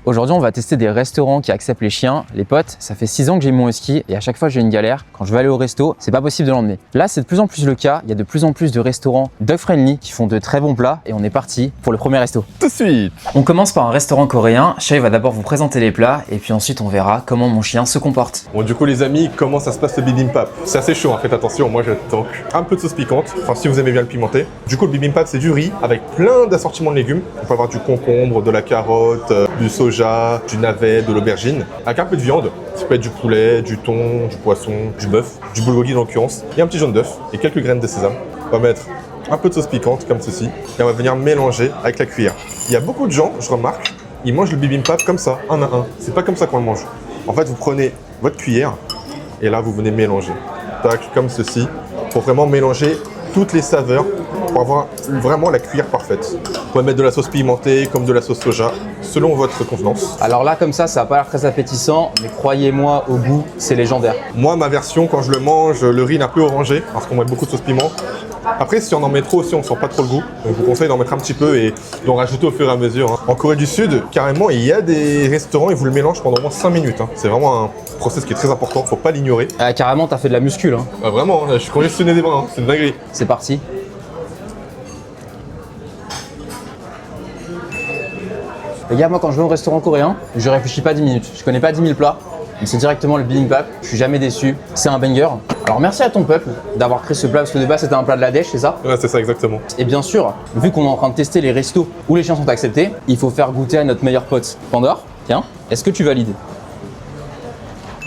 Aujourd'hui, on va tester des restaurants qui acceptent les chiens. Les potes, ça fait 6 ans que j'ai mon husky et à chaque fois j'ai une galère. Quand je veux aller au resto, c'est pas possible de l'emmener. Là, c'est de plus en plus le cas. Il y a de plus en plus de restaurants dog friendly qui font de très bons plats et on est parti pour le premier resto. Tout de suite. On commence par un restaurant coréen. Shay va d'abord vous présenter les plats et puis ensuite on verra comment mon chien se comporte. Bon, du coup, les amis, comment ça se passe le bibimbap? C'est assez chaud, hein, faites attention. Moi, je tente un peu de sauce piquante. Enfin, si vous aimez bien le pimenté. Du coup, le bibimbap, c'est du riz avec plein d'assortiments de légumes. On peut avoir du concombre, de la carotte, du soja, du navet, de l'aubergine, avec un peu de viande. Ça peut être du poulet, du thon, du poisson, du bœuf, du bulgogi en l'occurrence, et un petit jaune d'œuf et quelques graines de sésame. On va mettre un peu de sauce piquante comme ceci et on va venir mélanger avec la cuillère. Il y a beaucoup de gens, je remarque, ils mangent le bibimbap comme ça, un à un. C'est pas comme ça qu'on le mange. En fait, vous prenez votre cuillère et là, vous venez mélanger. Tac, comme ceci, pour vraiment mélanger toutes les saveurs pour avoir vraiment la cuillère parfaite. Vous pouvez mettre de la sauce pimentée comme de la sauce soja, selon votre convenance. Alors là, comme ça a pas l'air très appétissant, mais croyez-moi, au goût, c'est légendaire. Moi, ma version, quand je le mange, le riz est un peu orangé, parce qu'on met beaucoup de sauce piment. Après, si on en met trop aussi, on ne sent pas trop le goût. Donc, je vous conseille d'en mettre un petit peu et d'en rajouter au fur et à mesure. Hein. En Corée du Sud, carrément, il y a des restaurants, ils vous le mélangent pendant au moins 5 minutes. Hein. C'est vraiment un process qui est très important, faut pas l'ignorer. Ah, carrément, t'as fait de la muscule. Hein. Ah, vraiment, je suis congestionné des bras, hein. C'est une dinguerie. C'est parti. Les gars, moi quand je vais au restaurant coréen, je réfléchis pas 10 minutes. Je connais pas 10 000 plats, mais c'est directement le bibimbap. Je suis jamais déçu. C'est un banger. Alors merci à ton peuple d'avoir créé ce plat parce que de base c'était un plat de la dèche, c'est ça? Ouais, c'est ça exactement. Et bien sûr, vu qu'on est en train de tester les restos où les chiens sont acceptés, il faut faire goûter à notre meilleur pote. Pandore, tiens, est-ce que tu valides?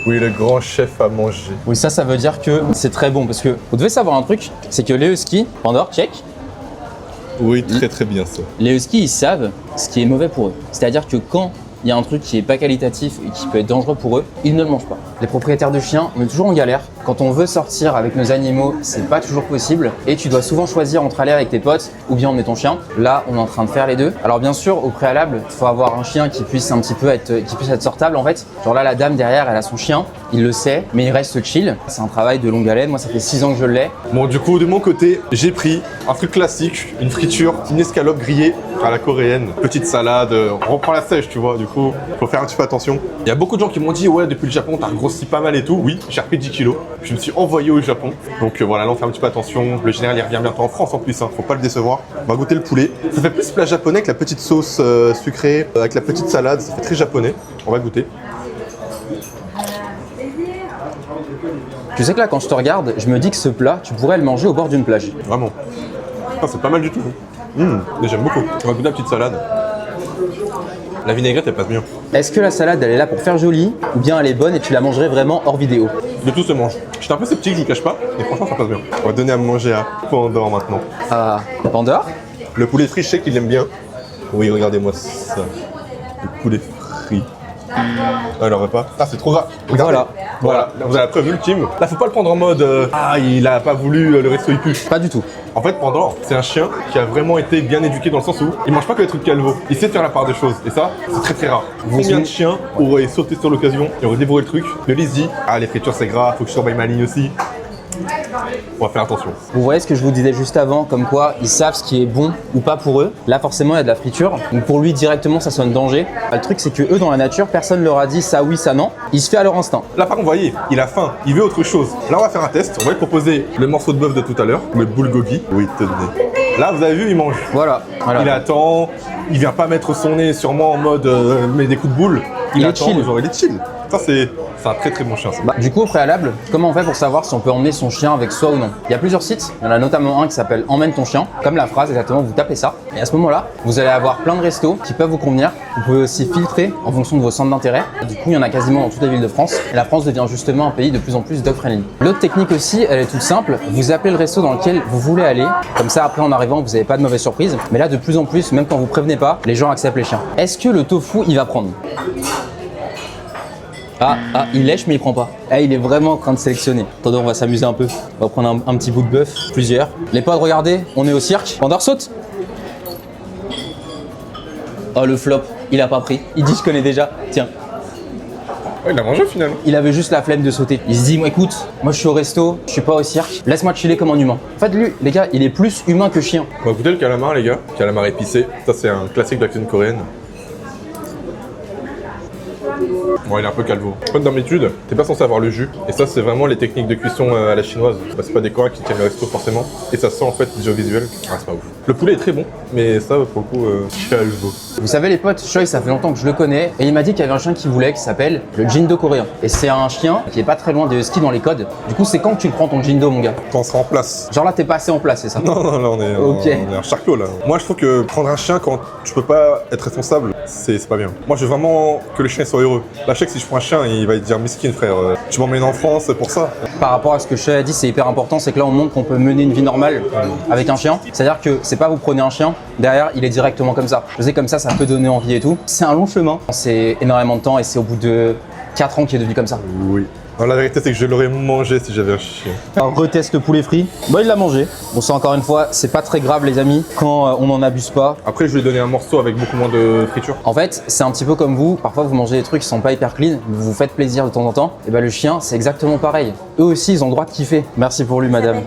Oui, le grand chef à manger. Oui, ça veut dire que c'est très bon parce que vous devez savoir un truc, c'est que les huskies, Pandore, check. Oui, très bien ça. Les huskies, ils savent ce qui est mauvais pour eux. C'est-à-dire que quand il y a un truc qui est pas qualitatif et qui peut être dangereux pour eux, ils ne le mangent pas. Les propriétaires de chiens, on est toujours en galère. Quand on veut sortir avec nos animaux, c'est pas toujours possible et tu dois souvent choisir entre aller avec tes potes ou bien emmener ton chien. Là, on est en train de faire les deux. Alors bien sûr, au préalable, il faut avoir un chien qui puisse un petit peu être sortable en fait. Genre là, la dame derrière, elle a son chien, il le sait, mais il reste chill. C'est un travail de longue haleine. Moi, ça fait 6 ans que je l'ai. Bon, du coup, de mon côté, j'ai pris un truc classique, une friture, une escalope grillée à la coréenne, petite salade, on reprend la sèche, tu vois, du coup, faut faire un petit peu attention. Il y a beaucoup de gens qui m'ont dit, ouais, depuis le Japon, t'as grossi pas mal et tout. Oui, j'ai repris 10 kilos. Je me suis envoyé au Japon. Donc voilà, là, on fait un petit peu attention. Le général, il revient bientôt en France en plus, hein, faut pas le décevoir. On va goûter le poulet. Ça fait plus plat japonais avec la petite sauce sucrée, avec la petite salade, ça fait très japonais. On va goûter. Tu sais que là, quand je te regarde, je me dis que ce plat, tu pourrais le manger au bord d'une plage. Vraiment. Ah, c'est pas mal du tout. J'aime beaucoup. On va goûter la petite salade. La vinaigrette, elle passe bien. Est-ce que la salade, elle est là pour faire joli ou bien elle est bonne et tu la mangerais vraiment hors vidéo? De tout se mange. J'étais un peu sceptique, je vous cache pas, mais franchement, ça passe bien. On va donner à manger à Pandore maintenant. Ah, Pandore? Le poulet frit, je sais qu'il aime bien. Oui, regardez-moi ça. Le poulet frit. Ah, le repas. Ah, c'est trop gras. Regardez. Voilà. Là, vous avez la preuve ultime. Là, faut pas le prendre en mode ah, il a pas voulu, le resto il pue. Pas du tout. En fait, Pandore, c'est un chien qui a vraiment été bien éduqué dans le sens où il mange pas que les trucs calvos. Il sait faire la part des choses. Et ça, c'est très rare. Combien de chiens auraient sauté sur l'occasion et auraient dévoré le truc? Le Lizzie, ah, les fritures c'est gras, faut que je surveille ma ligne aussi. On va faire attention. Vous voyez ce que je vous disais juste avant, comme quoi ils savent ce qui est bon ou pas pour eux. Là, forcément, il y a de la friture. Donc pour lui, directement, ça sonne danger. Le truc, c'est que eux, dans la nature, personne leur a dit ça oui, ça non. Il se fait à leur instinct. Là, par contre, vous voyez, il a faim, il veut autre chose. Là, on va faire un test. On va lui proposer le morceau de bœuf de tout à l'heure, le bulgogi. Oui, tenez. Là, vous avez vu, il mange. Voilà. Il attend. Il vient pas mettre son nez sûrement en mode met des coups de boule. Il est attend, chill. Genre, il est chill. Ça, c'est un très bon chien. Ça. Du coup, au préalable, comment on fait pour savoir si on peut emmener son chien avec soi ou non? Il y a plusieurs sites. Il y en a notamment un qui s'appelle Emmène ton chien. Comme la phrase, exactement, vous tapez ça. Et à ce moment-là, vous allez avoir plein de restos qui peuvent vous convenir. Vous pouvez aussi filtrer en fonction de vos centres d'intérêt. Du coup, il y en a quasiment dans toutes les villes de France. Et la France devient justement un pays de plus en plus dog-friendly. L'autre technique aussi, elle est toute simple. Vous appelez le resto dans lequel vous voulez aller. Comme ça, après, en arrivant, vous n'avez pas de mauvaise surprise. Mais là, de plus en plus, même quand vous prévenez pas, les gens acceptent les chiens. Est-ce que le tofu, il va prendre? Ah, il lèche mais il prend pas. Il est vraiment en train de sélectionner. Attendez, on va s'amuser un peu. On va prendre un petit bout de bœuf, plusieurs. Les potes, regardez, on est au cirque. Pandore saute. Oh, le flop, il a pas pris. Il dit je connais déjà. Tiens. Ouais, il a mangé finalement. Il avait juste la flemme de sauter. Il se dit, moi écoute, moi je suis au resto, je suis pas au cirque, laisse-moi chiller comme un humain. En fait, lui, les gars, il est plus humain que chien. On va goûter le calamar, les gars. Calamar épicé. Ça, c'est un classique de la cuisine coréenne. Bon, il est un peu calvo. Comme d'habitude, t'es pas censé avoir le jus. Et ça, c'est vraiment les techniques de cuisson à la chinoise. Bah, c'est pas des Coréens qui tiennent le resto forcément. Et ça sent en fait déjà au visuel. Ah, c'est pas ouf. Le poulet est très bon, mais ça, pour le coup, calvo. Vous savez les potes, Choi, ça fait longtemps que je le connais et il m'a dit qu'il y avait un chien qu'il voulait qui s'appelle le Jindo coréen. Et c'est un chien qui est pas très loin des huskies dans les codes. Du coup, c'est quand que tu le prends ton Jindo, mon gars? Quand on sera en place. Genre là, t'es pas assez en place, c'est ça? Non, là, on est un charclot, là. Moi, je trouve que prendre un chien quand tu peux pas être responsable, c'est pas bien. Moi, je veux vraiment que le chien soit heureux. Là, je sais que si je prends un chien, il va dire miskin, frère. Tu m'emmènes en France pour ça. Par rapport à ce que Choi a dit, c'est hyper important, c'est que là, on montre qu'on peut mener une vie normale avec un chien. C'est-à-dire que c'est pas vous prenez un chien, derrière, il est directement comme ça. Je sais, comme ça peut donner envie et tout. C'est un long chemin, c'est énormément de temps et c'est au bout de 4 ans qu'il est devenu comme ça. Oui. Non, la vérité, c'est que je l'aurais mangé si j'avais un chien. Un retest poulet frit. Bon, il l'a mangé. Bon, ça, encore une fois, c'est pas très grave, les amis, quand on n'en abuse pas. Après, je lui ai donné un morceau avec beaucoup moins de friture. En fait, c'est un petit peu comme vous. Parfois, vous mangez des trucs qui sont pas hyper clean, mais vous vous faites plaisir de temps en temps. Et ben, le chien, c'est exactement pareil. Eux aussi, ils ont le droit de kiffer. Merci pour lui, madame.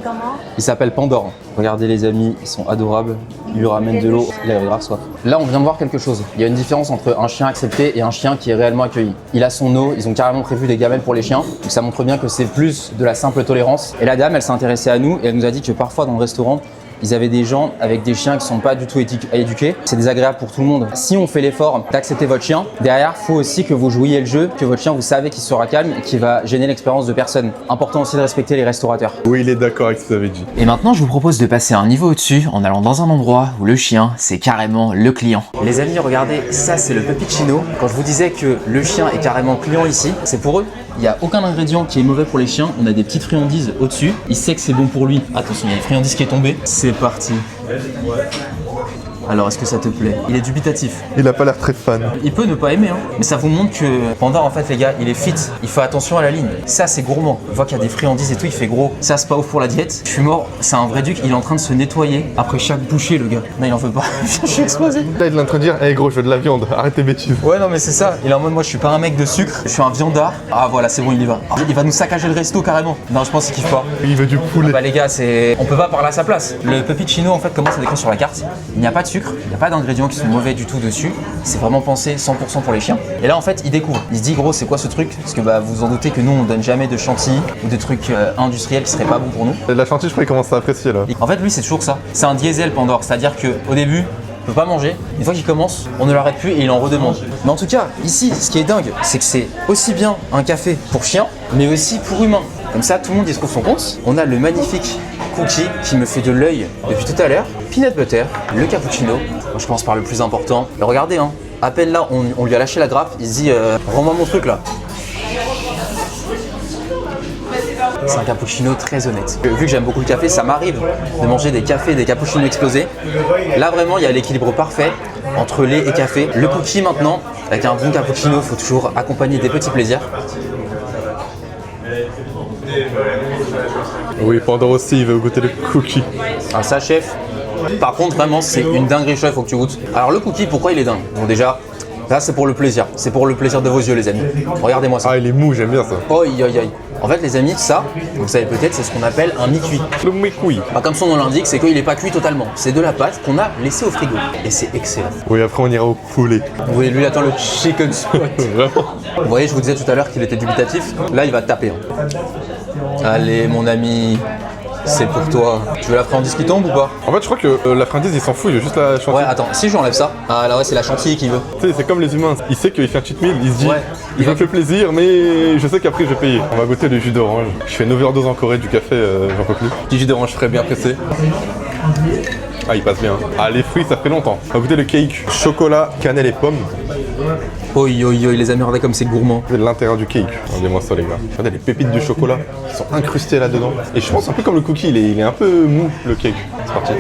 Il s'appelle Pandore. Regardez, les amis, ils sont adorables. Il lui ramène de l'eau. Il a grave soif. Là, on vient de voir quelque chose. Il y a une différence entre un chien accepté et un chien qui est réellement accueilli. Il a son eau. Ils ont carrément prévu des gamelles pour les chiens. Donc, ça montre bien que c'est plus de la simple tolérance. Et la dame, elle s'est intéressée à nous et elle nous a dit que parfois, dans le restaurant, ils avaient des gens avec des chiens qui sont pas du tout éduqués. C'est désagréable pour tout le monde. Si on fait l'effort d'accepter votre chien, derrière, faut aussi que vous jouiez le jeu, que votre chien, vous savez qu'il sera calme et qu'il va gêner l'expérience de personne. Important aussi de respecter les restaurateurs. Oui, il est d'accord avec ce que vous avez dit. Et maintenant, je vous propose de passer un niveau au-dessus en allant dans un endroit où le chien, c'est carrément le client. Les amis, regardez, ça c'est le puppuccino. Quand je vous disais que le chien est carrément client ici, c'est pour eux. Il n'y a aucun ingrédient qui est mauvais pour les chiens. On a des petites friandises au-dessus. Il sait que c'est bon pour lui. Attention, il y a une friandise qui est tombée. C'est parti. Alors, est-ce que ça te plaît? Il est dubitatif. Il a pas l'air très fan. Il peut ne pas aimer, hein. Mais ça vous montre que Pandore, en fait, les gars, il est fit. Il fait attention à la ligne. Ça, c'est gourmand. On voit qu'il y a des friandises et tout, il fait gros. Ça, c'est pas ouf pour la diète. Je suis mort. C'est un vrai duc. Il est en train de se nettoyer après chaque bouchée, le gars. Non, il en veut pas. Je suis explosé. Là, il est en train de dire, hey gros, je veux de la viande. Arrête tes bêtises. Ouais, non, mais c'est ça. Il est en mode, moi, je suis pas un mec de sucre. Je suis un viandard. Ah, voilà, c'est bon, il y va. Il va nous saccager le resto carrément. Non, je pense qu'il kiffe pas. Il veut du poulet. Bah, les gars, on peut pas parler à sa place. Le puppuccino, en fait, comment ça décrit sur la carte? Il n'y a pas de sucre, il n'y a pas d'ingrédients qui sont mauvais du tout dessus. C'est vraiment pensé 100% pour les chiens. Et là, en fait, il découvre. Il se dit, gros, c'est quoi ce truc? Parce que bah, vous en doutez que nous, on donne jamais de chantilly ou de trucs industriels qui seraient pas bons pour nous. La chantilly, je crois qu'il commence à apprécier là. En fait, lui, c'est toujours ça. C'est un diesel Pandore. C'est-à-dire qu'au début, il peut pas manger. Une fois qu'il commence, on ne l'arrête plus et il en redemande. Mais en tout cas, ici, ce qui est dingue, c'est que c'est aussi bien un café pour chien, mais aussi pour humain. Comme ça, tout le monde y trouve son compte. On a le magnifique cookie qui me fait de l'œil depuis tout à l'heure. Peanut butter, le cappuccino. Moi, je commence par le plus important. Et regardez, hein, à peine là, on lui a lâché la grappe. Il se dit, rends-moi mon truc là. C'est un cappuccino très honnête. Vu que j'aime beaucoup le café, ça m'arrive de manger des cafés et des cappuccinos explosés. Là, vraiment, il y a l'équilibre parfait entre lait et café. Le cookie, maintenant, avec un bon cappuccino, il faut toujours accompagner des petits plaisirs. Oui, Pandore aussi, il veut goûter le cookie. Alors ça, chef, par contre, vraiment, c'est une dinguerie, chef, faut que tu goûtes. Alors le cookie, pourquoi il est dingue? Bon, déjà, là, c'est pour le plaisir. C'est pour le plaisir de vos yeux, les amis. Regardez-moi ça. Ah, il est mou, j'aime bien ça. Oi, oi, oi. En fait, les amis, ça, vous savez peut-être, c'est ce qu'on appelle un mi-cuit. Le mi-cuit. Bah, comme son nom l'indique, c'est qu'il n'est pas cuit totalement. C'est de la pâte qu'on a laissée au frigo. Et c'est excellent. Oui, après on ira au poulet. Oui, lui, il attend le chicken spot. Vraiment. Vous voyez, je vous disais tout à l'heure qu'il était dubitatif. Là, il va taper. Hein. Allez, mon ami, c'est pour toi. Tu veux la friandise qui tombe ou pas? En fait, je crois que la friandise, il s'en fout, il veut juste la chantilly. Ouais, attends, si je lui enlève ça. Ah là, ouais, c'est la chantilly qu'il veut. Tu sais, c'est comme les humains. Il sait qu'il fait un cheat meal, il se dit, Ouais. je me fais plaisir, mais je sais qu'après je vais payer. On va goûter le jus d'orange. Je fais une overdose en Corée du café, j'en peux plus. Petit jus d'orange frais bien pressé. Ah, il passe bien. Ah, les fruits, ça fait longtemps. On va goûter le cake. Chocolat, cannelle et pommes. Oi, oi, oi, les amis, regardez comme c'est gourmand. C'est l'intérieur du cake. Regardez-moi ça, les gars. Regardez les pépites de chocolat qui sont incrustées là-dedans. Et je pense un peu comme le cookie, il est un peu mou, le cake. C'est parti.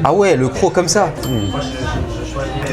Ah ouais, le croc comme ça.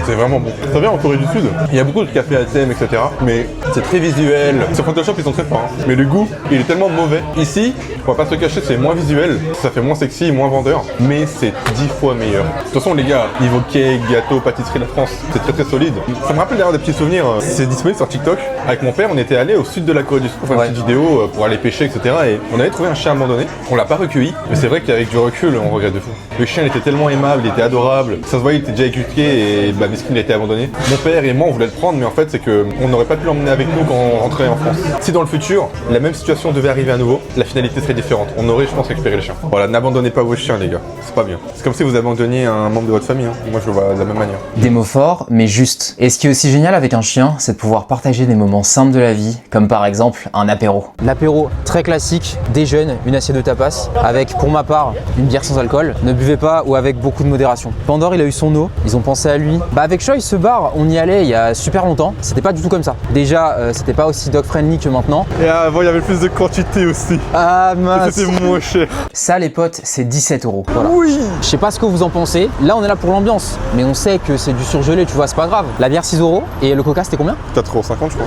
C'est vraiment bon. Ça vient en Corée du Sud. Il y a beaucoup de cafés à thème, etc. Mais c'est très visuel. Sur Photoshop, ils sont très forts. Hein. Mais le goût, il est tellement mauvais. Ici, on va pas se le cacher, c'est moins visuel. Ça fait moins sexy, moins vendeur. Mais c'est 10 fois meilleur. De toute façon, les gars, niveau cake, gâteau, pâtisserie, la France, c'est très très solide. Ça me rappelle d'ailleurs des petits souvenirs. C'est disponible sur TikTok. Avec mon père, on était allé au sud de la Corée du Sud pour faire une petite vidéo pour aller pêcher, etc. Et on avait trouvé un chien abandonné. On l'a pas recueilli. Mais c'est vrai qu'avec du recul, on regrette de fou. Le chien était tellement aimable, il était adorable. Ça se voyait, il était déjà éduqué et bah, parce qu'il a été abandonné. Mon père et moi, on voulait le prendre, mais en fait, c'est qu'on n'aurait pas pu l'emmener avec nous quand on rentrait en France. Si dans le futur, la même situation devait arriver à nouveau, la finalité serait différente. On aurait, je pense, récupéré le chien. Voilà, n'abandonnez pas vos chiens, les gars. C'est pas bien. C'est comme si vous abandonniez un membre de votre famille. Hein. Moi, je le vois de la même manière. Des mots forts, mais justes. Et ce qui est aussi génial avec un chien, c'est de pouvoir partager des moments simples de la vie, comme par exemple un apéro. L'apéro très classique, déjeune, une assiette de tapas, avec pour ma part une bière sans alcool. Ne buvez pas ou avec beaucoup de modération. Pandore, il a eu son eau, ils ont pensé à lui. Bah avec Choi, ce bar, on y allait il y a super longtemps. C'était pas du tout comme ça. Déjà, c'était pas aussi dog friendly que maintenant. Et avant, il y avait plus de quantité aussi. Ah mince. C'était moins cher. Ça les potes, c'est 17 €. Voilà. Oui. Je sais pas ce que vous en pensez. Là, on est là pour l'ambiance, mais on sait que c'est du surgelé, tu vois, c'est pas grave. La bière 6 € et le coca c'était combien? 4,50 €, je crois.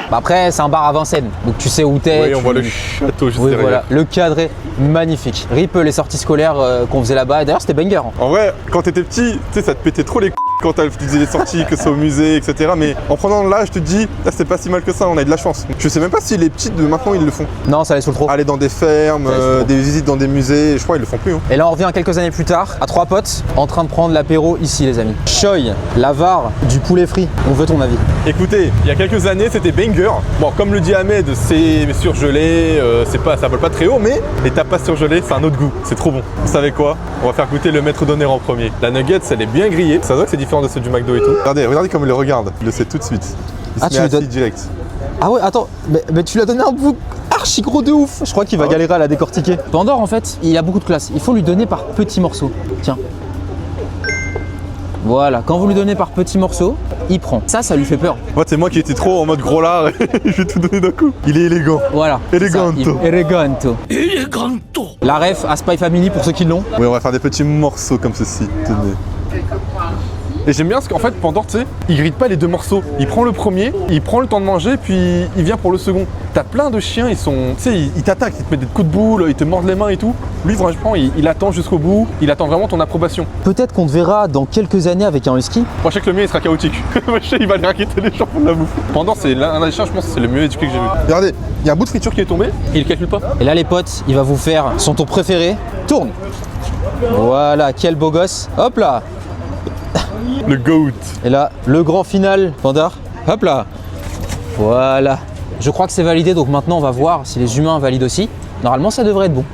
Bah après, c'est un bar à Vincennes, donc tu sais où t'es. Oui, on voit le château juste Oui, derrière. voilà. Le cadre est magnifique. Rip les sorties scolaires qu'on faisait là-bas. D'ailleurs, c'était banger. En vrai, quand t'étais petit, tu sais, ça te pétait trop les quand tu faisais les sorties, que ce soit au musée, etc. Mais en prenant l'âge, je te dis, ah, c'est pas si mal que ça, on a eu de la chance. Je sais même pas si les petites de maintenant ils le font. Non, ça allait sous le trop. Aller dans des fermes, des visites dans des musées, je crois ils le font plus. Hein. Et là, on revient quelques années plus tard, à 3 potes, en train de prendre l'apéro ici, les amis. Choi, l'avare du poulet frit. On veut ton avis. Écoutez, il y a quelques années, c'était banger. Bon, comme le dit Ahmed, c'est surgelé, ça vole pas très haut, mais les tapas surgelés, c'est un autre goût. C'est trop bon. Vous savez quoi? On va faire goûter le maître d'honneur en premier. La nuggets, elle est bien grillée. Ça se voit que c'est différent de ceux du McDo et tout. Regardez comme il le regarde. Il le sait tout de suite. Il se met assis direct. Ah ouais, attends, mais tu lui as donné un bout archi gros de ouf. Je crois qu'il va galérer à la décortiquer. Pandore, en fait, il a beaucoup de classe. Il faut lui donner par petits morceaux. Tiens. Voilà, quand vous lui donnez par petits morceaux, il prend. Ça lui fait peur. En fait, c'est moi qui étais trop en mode gros lard. Je vais tout donner d'un coup. Il est élégant. Voilà. Eleganto. Eleganto. Eleganto. La ref à Spy Family pour ceux qui l'ont. Oui, on va faire des petits morceaux comme ceci. Tenez. Et j'aime bien parce qu'en fait, Pandore, tu sais, il grille pas les deux morceaux. Il prend le premier, il prend le temps de manger, puis il vient pour le second. T'as plein de chiens, ils sont. Tu sais, ils t'attaquent, ils te mettent des coups de boule, ils te mordent les mains et tout. Lui, franchement, il attend jusqu'au bout, il attend vraiment ton approbation. Peut-être qu'on te verra dans quelques années avec un husky. Moi, je sais que le mien, il sera chaotique. Moi, je sais, il va aller inquiéter les gens pour de la bouffe. Pandore, c'est l'un des chiens, je pense, c'est le mieux éduqué que j'ai vu. Regardez, il y a un bout de friture qui est tombé, et il calcule pas. Et là, les potes, il va vous faire son tour préféré. Tourne. Voilà, quel beau gosse. Hop là. Le goat. Et là, le grand final, Pandore. Hop là. Voilà. Je crois que c'est validé, donc maintenant on va voir si les humains valident aussi. Normalement, ça devrait être bon.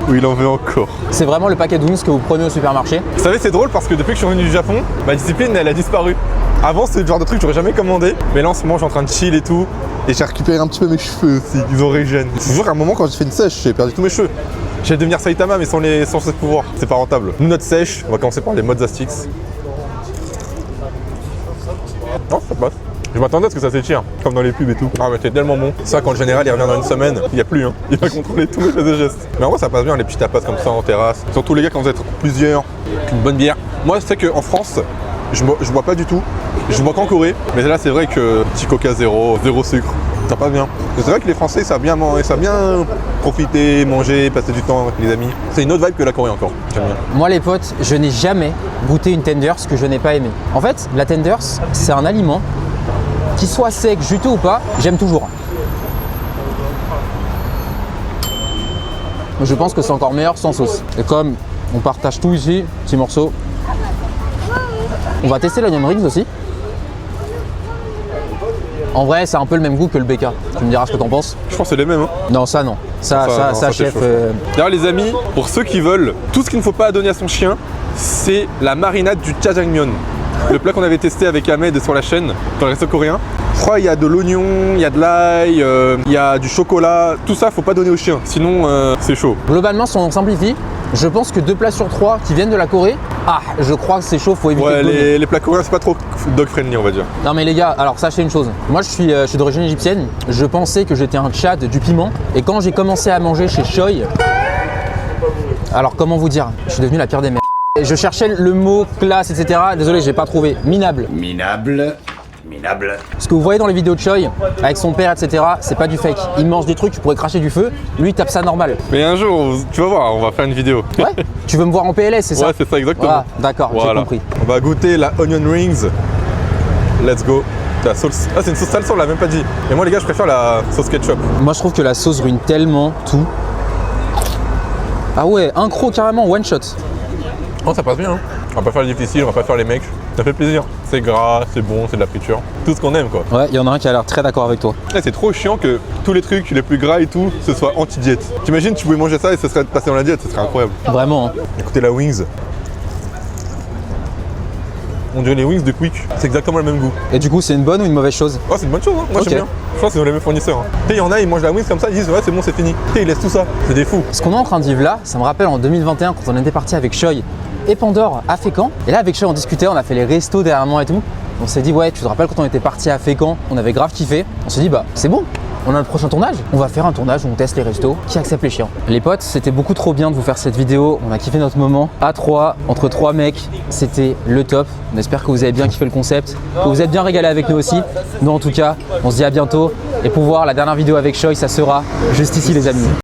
Oui, il en veut encore. C'est vraiment le paquet de wings que vous prenez au supermarché. Vous savez, c'est drôle parce que depuis que je suis revenu du Japon, ma discipline, elle a disparu. Avant, c'est le genre de truc que j'aurais jamais commandé. Mais là, en ce moment, je suis en train de chill et tout. Et j'ai récupéré un petit peu mes cheveux aussi. Ils ont régène. Je vous jure qu'à un moment, quand j'ai fait une sèche, j'ai perdu tous mes cheveux. J'allais devenir Saitama, mais sans ce pouvoir. C'est pas rentable. Nous, notre sèche, on va commencer par les Mozzastix. Non, ça passe. Je m'attendais à ce que ça s'étire, comme dans les pubs et tout. Ah, mais c'est tellement bon. Ça, quand le général il revient dans une semaine, il n'y a plus. Hein. Il va contrôler tous mes faits et gestes. Mais en vrai, ça passe bien, les petits tapas comme ça en terrasse. Surtout les gars, quand vous êtes plusieurs, une bonne bière. Moi, c'est qu'en France, je bois pas du tout. Je bois qu'en Corée. Mais là, c'est vrai que petit coca zéro sucre, ça passe bien. C'est vrai que les Français, ça a bien profiter, manger, passer du temps avec les amis. C'est une autre vibe que la Corée encore. J'aime bien. Moi, les potes, je n'ai jamais goûté une tenders que je n'ai pas aimé. En fait, la tenders, c'est un aliment. Qu'il soit sec, juteux ou pas, j'aime toujours. Je pense que c'est encore meilleur sans sauce. Et comme on partage tout ici, petits morceaux, on va tester l'onion rings aussi. En vrai, c'est un peu le même goût que le BK. Tu me diras ce que t'en penses. Je pense que c'est les mêmes. Hein. Non, ça non. Ça, chef. D'ailleurs, les amis, pour ceux qui veulent, tout ce qu'il ne faut pas donner à son chien, c'est la marinade du jjajangmyeon. Le plat qu'on avait testé avec Ahmed sur la chaîne, dans le resto coréen. Je crois qu'il y a de l'oignon, il y a de l'ail, il y a du chocolat. Tout ça, faut pas donner aux chiens, sinon c'est chaud. Globalement, si on simplifie, je pense que 2 plats sur 3 qui viennent de la Corée, je crois que c'est chaud, faut éviter de donner. Les plats coréens, c'est pas trop dog friendly, on va dire. Non mais les gars, alors sachez une chose. Moi, je suis d'origine égyptienne. Je pensais que j'étais un tchad du piment. Et quand j'ai commencé à manger chez Choi, alors comment vous dire, je suis devenu la pire des merdes. Je cherchais le mot classe, etc. Désolé, j'ai pas trouvé. Minable. Minable. Ce que vous voyez dans les vidéos de Choi, avec son père, etc., c'est pas du fake. Il mange des trucs, tu pourrais cracher du feu. Lui, il tape ça normal. Mais un jour, tu vas voir, on va faire une vidéo. Ouais. Tu veux me voir en PLS, c'est ça? Ouais, c'est ça, exactement. Ah, d'accord, j'ai compris. On va goûter la onion rings. Let's go. La sauce. Ah, c'est une sauce salsa, on l'a même pas dit. Et moi, les gars, je préfère la sauce ketchup. Moi, je trouve que la sauce ruine tellement tout. Ah ouais, un croc carrément, one shot. Oh, ça passe bien. Hein. On va pas faire les difficiles, on va pas faire les mecs. Ça fait plaisir. C'est gras, c'est bon, c'est de la friture. Tout ce qu'on aime quoi. Ouais, il y en a un qui a l'air très d'accord avec toi. Et c'est trop chiant que tous les trucs les plus gras et tout, ce soit anti-diète. T'imagines, tu pouvais manger ça et ce serait passé dans la diète, ce serait incroyable. Vraiment. Hein. Écoutez la wings. On dirait les wings de Quick. C'est exactement le même goût. Et du coup, c'est une bonne ou une mauvaise chose? Oh, c'est une bonne chose, hein. Moi Ok. j'aime bien. Je pense que c'est les mêmes fournisseurs. Hein. Tu sais, il y en a, ils mangent la wings comme ça, ils disent ouais, c'est bon, c'est fini. Tu sais, ils laissent tout ça. C'est des fous. Ce qu'on est en train de vivre là, ça me rappelle en 2021 quand on était parti avec Choi et Pandore à Fécamp. Et là, avec Choi, on discutait, on a fait les restos derrière moi et tout. On s'est dit, ouais, tu te rappelles quand on était parti à Fécamp, on avait grave kiffé. On s'est dit, bah, c'est bon. On a le prochain tournage, on va faire un tournage où on teste les restos qui acceptent les chiens. Les potes, c'était beaucoup trop bien de vous faire cette vidéo, on a kiffé notre moment à 3, entre 3 mecs, c'était le top. On espère que vous avez bien kiffé le concept, que vous êtes bien régalé avec nous aussi. Nous en tout cas, on se dit à bientôt. Et pour voir la dernière vidéo avec Choi, ça sera juste ici les amis.